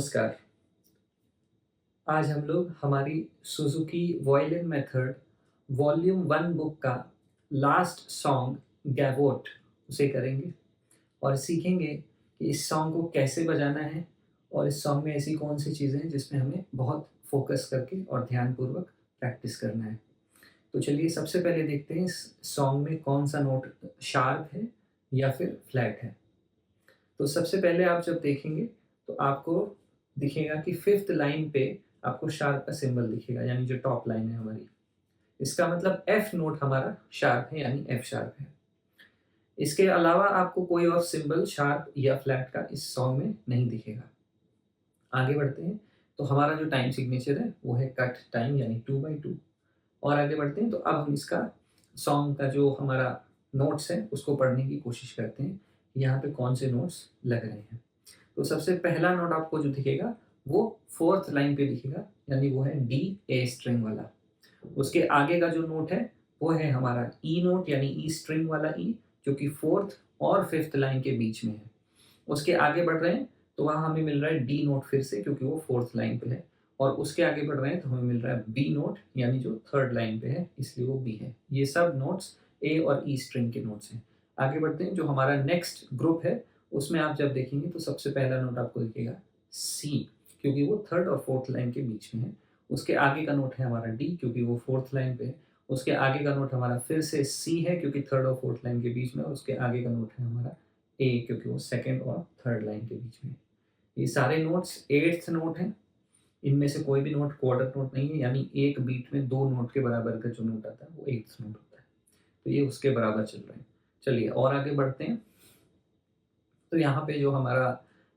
नमस्कार। आज हम लोग हमारी Suzuki violin method volume 1 book का लास्ट सॉन्ग गैवोट उसे करेंगे और सीखेंगे कि इस सॉन्ग को कैसे बजाना है और इस सॉन्ग में ऐसी कौन सी चीज़ें हैं जिसमें हमें बहुत फोकस करके और ध्यानपूर्वक प्रैक्टिस करना है। तो चलिए सबसे पहले देखते हैं इस सॉन्ग में कौन-सा नोट शार्प है या फिर फ्लैट है। तो सबसे पहले आप जब देखेंगे तो आपको दिखेगा कि 5th लाइन पे आपको शार्प का सिंबल दिखेगा, यानी जो टॉप लाइन है हमारी। इसका मतलब एफ नोट हमारा शार्प है, यानी एफ शार्प है। इसके अलावा आपको कोई और सिंबल शार्प या फ्लैट का इस सॉन्ग में नहीं दिखेगा। आगे बढ़ते हैं तो हमारा जो टाइम सिग्नेचर है वो है कट टाइम, यानी 2/2। और आगे बढ़ते हैं तो अब हम इसका सॉन्ग का जो हमारा नोट्स है उसको पढ़ने की कोशिश करते हैं, यहाँ पे कौन से नोट्स लग रहे हैं। तो सबसे पहला नोट आपको जो दिखेगा वो 4th लाइन पे दिखेगा, यानी वो है डी ए स्ट्रिंग वाला। उसके आगे का जो नोट है वो है हमारा ई नोट, यानी ई स्ट्रिंग वाला ई, जो कि 4th और 5th लाइन के बीच में है। उसके आगे बढ़ रहे हैं तो वहाँ हमें मिल रहा है डी नोट फिर से, क्योंकि वो 4th लाइन पे है। और उसके आगे बढ़ रहे हैं तो हमें मिल रहा है बी नोट, यानी जो 3rd लाइन पे है, इसलिए वो बी है। ये सब नोट्स ए और ई स्ट्रिंग के नोट्स हैं। आगे बढ़ते हैं, जो हमारा नेक्स्ट ग्रुप है उसमें आप जब देखेंगे तो सबसे पहला नोट आपको दिखेगा सी, क्योंकि वो 3rd और 4th लाइन के बीच में है। उसके आगे का नोट है हमारा डी, क्योंकि वो 4th लाइन पे है। उसके आगे का नोट हमारा फिर से सी है, क्योंकि 3rd और 4th लाइन के बीच में। और उसके आगे का नोट है हमारा ए, क्योंकि वो 2nd और 3rd लाइन के बीच में। ये सारे नोट्स 8th नोट हैं। इनमें से कोई भी नोट क्वार्टर नोट नहीं है, यानी एक बीट में 2 नोट के बराबर का जो नोट आता है वो 8th नोट होता है। तो ये उसके बराबर चल रहे हैं। चलिए और आगे बढ़ते हैं। तो यहाँ पे जो हमारा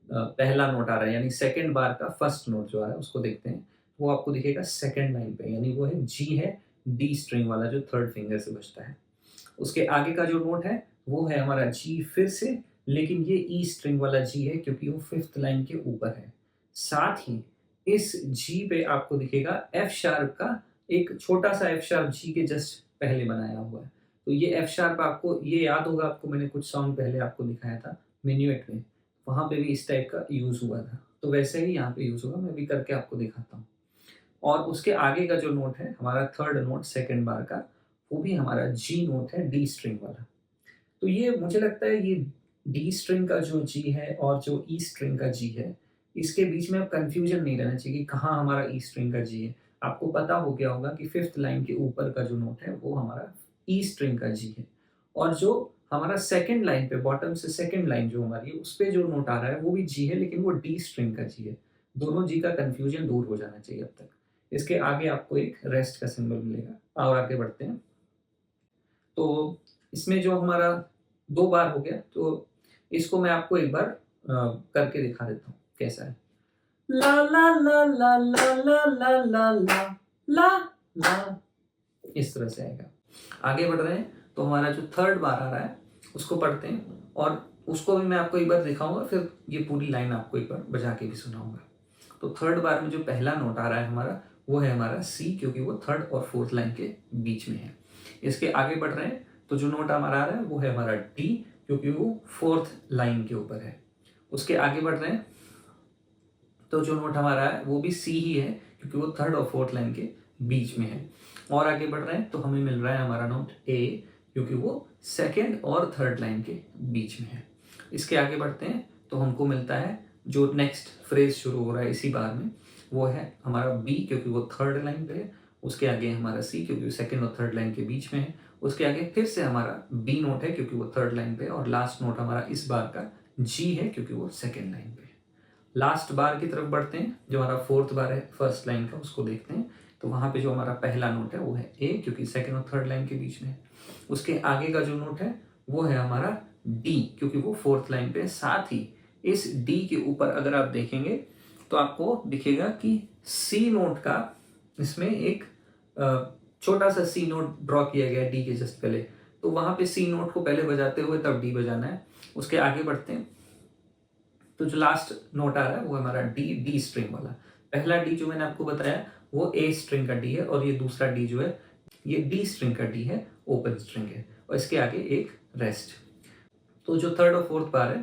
पहला नोट आ रहा है, यानी सेकंड बार का फर्स्ट नोट जो आ रहा है उसको देखते हैं। वो आपको दिखेगा 2nd लाइन पे, यानी वो है जी है, डी स्ट्रिंग वाला जो 3rd फिंगर से बजता है। उसके आगे का जो नोट है वो है हमारा जी फिर से, लेकिन ये ई स्ट्रिंग वाला जी है, क्योंकि वो 5th लाइन के ऊपर है। साथ ही इस जी पे आपको दिखेगा एफ शार्प का एक छोटा सा एफ शार्प जी के जस्ट पहले बनाया हुआ है। तो ये एफ शार्प आपको ये याद होगा, आपको मैंने कुछ सॉन्ग पहले आपको दिखाया था मिन्युएट में, वहाँ पे भी इस टाइप का यूज़ हुआ था। तो वैसे ही यहाँ पे यूज़ होगा, मैं भी करके आपको दिखाता हूँ। और उसके आगे का जो नोट है हमारा 3rd नोट सेकंड बार का, वो भी हमारा जी नोट है, डी स्ट्रिंग वाला। तो ये मुझे लगता है ये डी स्ट्रिंग का जो जी है और जो ई स्ट्रिंग का जी है, इसके बीच में अब कन्फ्यूजन नहीं रहना चाहिए कि कहाँ हमारा ई स्ट्रिंग का जी है। आपको पता हो गया होगा कि 5th लाइन के ऊपर का जो नोट है वो हमारा ई स्ट्रिंग का जी है। और जो हमारा 2nd लाइन पे, बॉटम से 2nd लाइन जो हमारी है, उस पे जो नोट आ रहा है वो भी जी है, लेकिन वो डी स्ट्रिंग का जी है। दोनों जी का कन्फ्यूजन दूर हो जाना चाहिए अब तक। इसके आगे आपको एक रेस्ट का सिंबल मिलेगा। और आगे बढ़ते हैं। तो इसमें जो हमारा 2 बार हो गया, तो इसको मैं आपको एक बार करके दिखा देता हूँ कैसा है। ला ला ला ला ला ला ला ला ला ला ला, इस तरह से आएगा। आगे बढ़ रहे हैं तो हमारा जो 3rd बार आ रहा है उसको पढ़ते हैं, और उसको भी मैं आपको एक बार दिखाऊंगा, फिर ये पूरी लाइन आपको एक बार बजा के भी सुनाऊंगा। तो 3rd बार में जो पहला नोट आ रहा है हमारा वो है हमारा सी, क्योंकि वो 3rd और 4th लाइन के बीच में है। इसके आगे बढ़ रहे हैं तो जो नोट हमारा आ रहा है वो है हमारा डी, क्योंकि वो 4th लाइन के ऊपर है। उसके आगे बढ़ रहे हैं तो जो नोट हमारा है वो भी सी ही है, क्योंकि वो 3rd और 4th लाइन के बीच में है। और आगे बढ़ रहे हैं तो हमें मिल रहा है हमारा नोट ए, क्योंकि वो 2nd और 3rd लाइन के बीच में है। इसके आगे बढ़ते हैं तो हमको मिलता है जो नेक्स्ट फ्रेज शुरू हो रहा है इसी बार में, वो है हमारा बी, क्योंकि वो 3rd लाइन पे है। उसके आगे हमारा सी, क्योंकि वो 2nd और 3rd लाइन के बीच में है। उसके आगे फिर से हमारा बी नोट है, क्योंकि वो 3rd लाइन पे है। और लास्ट नोट हमारा इस बार का जी है, क्योंकि वो 2nd लाइन पे है। लास्ट बार की तरफ बढ़ते हैं, जो हमारा 4th बार है फर्स्ट लाइन का, उसको देखते हैं। तो वहाँ पे जो हमारा पहला नोट है वो है ए, क्योंकि 2nd और 3rd लाइन के बीच में है। उसके आगे का जो नोट है वो है हमारा डी, क्योंकि वो 4th लाइन पे है। साथ ही इस डी के ऊपर अगर आप देखेंगे तो आपको दिखेगा कि सी नोट का इसमें एक छोटा सा सी नोट ड्रॉ किया गया है डी के जस्ट पहले। तो वहाँ पे सी नोट को पहले बजाते हुए तब डी बजाना है। उसके आगे बढ़ते हैं तो जो लास्ट नोट आ रहा है वो हमारा डी स्ट्रिंग वाला। पहला डी जो मैंने आपको बताया वो ए स्ट्रिंग का डी है, और ये दूसरा डी जो है ये डी स्ट्रिंग का डी है, ओपन स्ट्रिंग है। और इसके आगे एक रेस्ट। तो जो 3rd और 4th बार है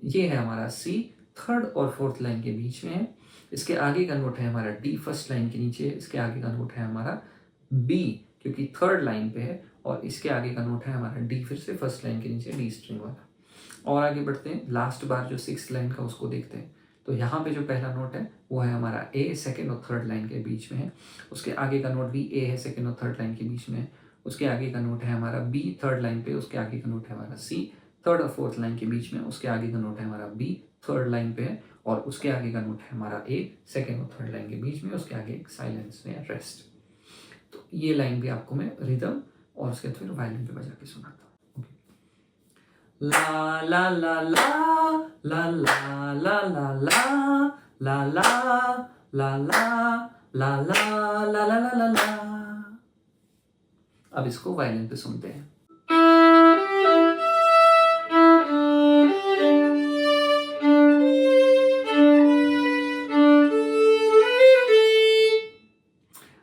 ये है हमारा सी, थर्ड और फोर्थ लाइन के बीच में है। इसके आगे का नोट है हमारा डी, फर्स्ट लाइन के नीचे है। इसके आगे का नोट है हमारा बी, क्योंकि थर्ड लाइन पे है, और इसके आगे का नोट है हमारा डी, फिर से फर्स्ट लाइन के नीचे डी स्ट्रिंग वाला। और आगे बढ़ते हैं, लास्ट बार जो सिक्स लाइन का उसको देखते हैं। तो यहाँ पे जो पहला नोट है वो है हमारा ए, सेकेंड और थर्ड लाइन के बीच में है। उसके आगे का नोट भी ए है, सेकेंड और थर्ड लाइन के बीच में है। उसके आगे का नोट है हमारा बी, थर्ड लाइन पे। उसके आगे का नोट है हमारा सी, थर्ड और फोर्थ लाइन के बीच में। उसके आगे का नोट है हमारा बी, थर्ड लाइन पे है, और उसके आगे का नोट है हमारा ए, सेकेंड और थर्ड लाइन के बीच में। उसके आगे एक साइलेंस या रेस्ट। तो ये लाइन भी आपको मैं रिदम और उसके बाद फिर वायलिन पे बजा के सुनाता हूँ। ला ला ला ला ला ला ला ला ला ला ला ला ला ला ला ला ला ला ला। अब इसको वायलिन पे सुनते हैं।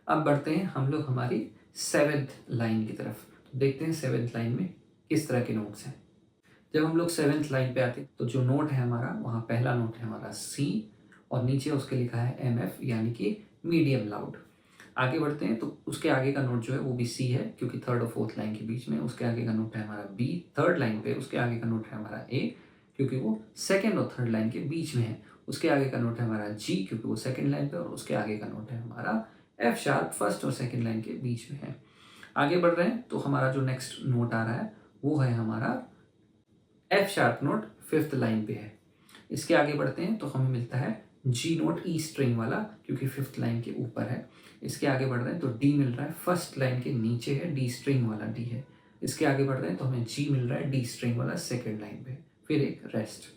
अब बढ़ते हैं हम लोग हमारी सेवेंथ लाइन की तरफ। तो देखते हैं सेवेंथ लाइन में किस तरह के नोट्स हैं। जब हम लोग सेवेंथ लाइन पे आते हैं तो जो नोट है हमारा, वहाँ पहला नोट है हमारा सी, और नीचे उसके लिखा है एम एफ, यानी कि मीडियम लाउड। आगे बढ़ते हैं तो उसके आगे का नोट जो है वो भी सी है, क्योंकि थर्ड और फोर्थ लाइन के बीच में। उसके आगे का नोट है हमारा बी, थर्ड लाइन पे। उसके आगे का नोट है हमारा ए, क्योंकि वो सेकेंड और थर्ड लाइन के बीच में है। उसके आगे का नोट है हमारा जी, क्योंकि वो सेकेंड लाइन पे। और उसके आगे का नोट है हमारा एफ शार्प, फर्स्ट और सेकेंड लाइन के बीच में है। आगे बढ़ रहे हैं तो हमारा जो नेक्स्ट नोट आ रहा है वो है हमारा F sharp note, fifth line पे है। इसके आगे बढ़ते हैं तो हमें मिलता है जी नोट, ई स्ट्रिंग वाला, क्योंकि फिफ्थ लाइन के ऊपर है। इसके आगे बढ़ रहे हैं तो डी मिल रहा है, फर्स्ट लाइन के नीचे है, डी स्ट्रिंग वाला डी है। इसके आगे बढ़ रहे हैं तो हमें जी मिल रहा है, डी स्ट्रिंग वाला, सेकेंड लाइन पे, फिर एक रेस्ट।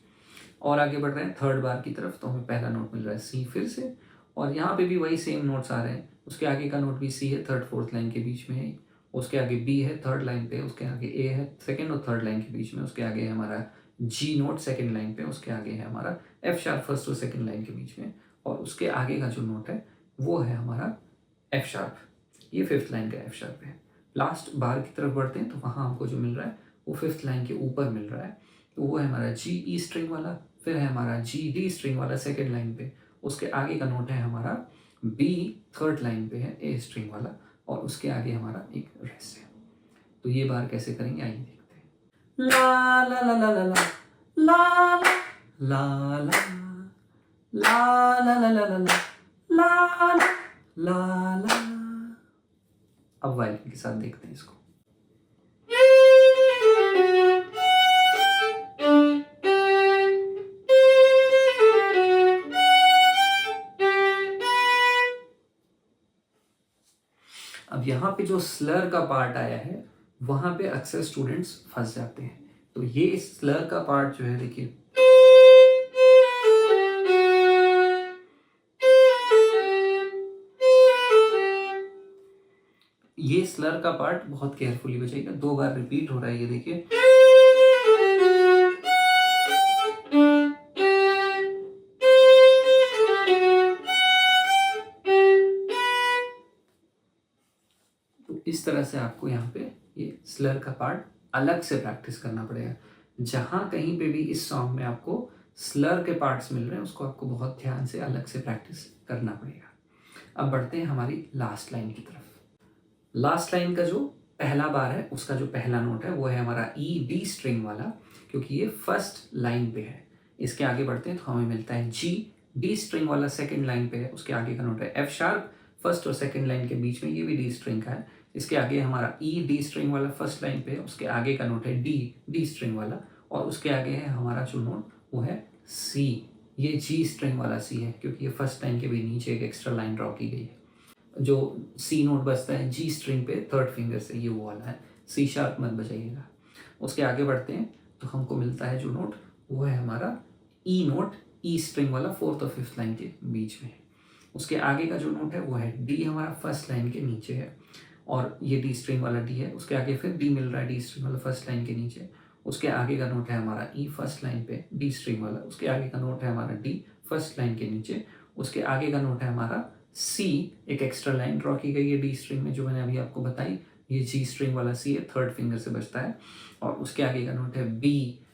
और आगे बढ़ रहे हैं थर्ड बार की तरफ तो हमें पहला नोट मिल रहा है सी फिर से, और यहाँ पे भी वही सेम नोट्स आ रहे हैं। उसके आगे का नोट भी सी है, थर्ड फोर्थ लाइन के बीच में है। उसके आगे बी है थर्ड लाइन पे। उसके आगे ए है सेकेंड और थर्ड लाइन के बीच में। उसके आगे है हमारा जी नोट सेकेंड लाइन पे। उसके आगे है हमारा एफ शार्प, फर्स्ट और सेकेंड लाइन के बीच में। और उसके आगे का जो नोट है वो है हमारा एफ शार्प, ये फिफ्थ लाइन का एफ शार्प है। लास्ट बार की तरफ बढ़ते हैं तो वहाँ हमको जो मिल रहा है वो फिफ्थ लाइन के ऊपर मिल रहा है, तो वो है हमारा जी, ई स्ट्रिंग वाला, फिर है हमारा जी, डी स्ट्रिंग वाला, सेकेंड लाइन पे। उसके आगे का नोट है हमारा बी, थर्ड लाइन पे है, ए स्ट्रिंग वाला, और उसके आगे हमारा एक रेस्ट है। तो ये बार कैसे करेंगे आइए देखते हैं। ला ला ला ला ला ला ला ला ला ला ला ला ला ला ला ला ला। अब वायलिन के साथ देखते हैं इसको। अब यहाँ पे जो स्लर का पार्ट आया है वहाँ पे अक्सर स्टूडेंट्स फंस जाते हैं। तो ये स्लर का पार्ट जो है, देखिए, ये स्लर का पार्ट बहुत केयरफुली बजाइएगा, दो बार रिपीट हो रहा है, ये देखिए। तो इस तरह से आपको यहाँ पे ये स्लर का पार्ट अलग से प्रैक्टिस करना पड़ेगा। जहाँ कहीं पे भी इस सॉन्ग में आपको स्लर के पार्ट्स मिल रहे हैं उसको आपको बहुत ध्यान से अलग से प्रैक्टिस करना पड़ेगा। अब बढ़ते हैं हमारी लास्ट लाइन की तरफ। लास्ट लाइन का जो पहला बार है उसका जो पहला नोट है वो है हमारा ई, डी स्ट्रिंग वाला, क्योंकि ये फर्स्ट लाइन पे है। इसके आगे बढ़ते हैं तो हमें मिलता है जी, डी स्ट्रिंग वाला, सेकेंड लाइन पे है। उसके आगे का नोट है एफ शार्प, फर्स्ट और सेकेंड लाइन के बीच में, ये भी डी स्ट्रिंग का है। इसके आगे हमारा ई, डी स्ट्रिंग वाला, फर्स्ट लाइन पे है। उसके आगे का नोट है डी, डी स्ट्रिंग वाला, और उसके आगे है हमारा जो नोट वो है सी, ये जी स्ट्रिंग वाला सी है, क्योंकि ये फर्स्ट लाइन के भी नीचे एक एक्स्ट्रा लाइन ड्रॉ की गई है। जो सी नोट बजता है जी स्ट्रिंग पे थर्ड फिंगर से, ये वो वाला है, सी शार्प मत बजाइएगा। उसके आगे बढ़ते हैं तो हमको मिलता है जो नोट वो है हमारा ई नोट, ई स्ट्रिंग वाला, फोर्थ और फिफ्थ लाइन के बीच में। उसके आगे का जो नोट है वो है डी, हमारा फर्स्ट लाइन के नीचे है, और ये डी स्ट्रिंग वाला डी है। उसके आगे फिर डी मिल रहा है, डी स्ट्रिंग वाला, फर्स्ट लाइन के नीचे। उसके आगे का नोट है हमारा ई, फर्स्ट लाइन पे, डी स्ट्रिंग वाला। उसके आगे का नोट है हमारा डी, फर्स्ट लाइन के नीचे। उसके आगे का नोट है हमारा सी, एक एक्स्ट्रा लाइन ड्रॉ की गई है डी स्ट्रिंग में जो मैंने अभी आपको बताई, ये जी स्ट्रिंग वाला सी है, थर्ड फिंगर से बजता है। और उसके आगे का नोट है बी,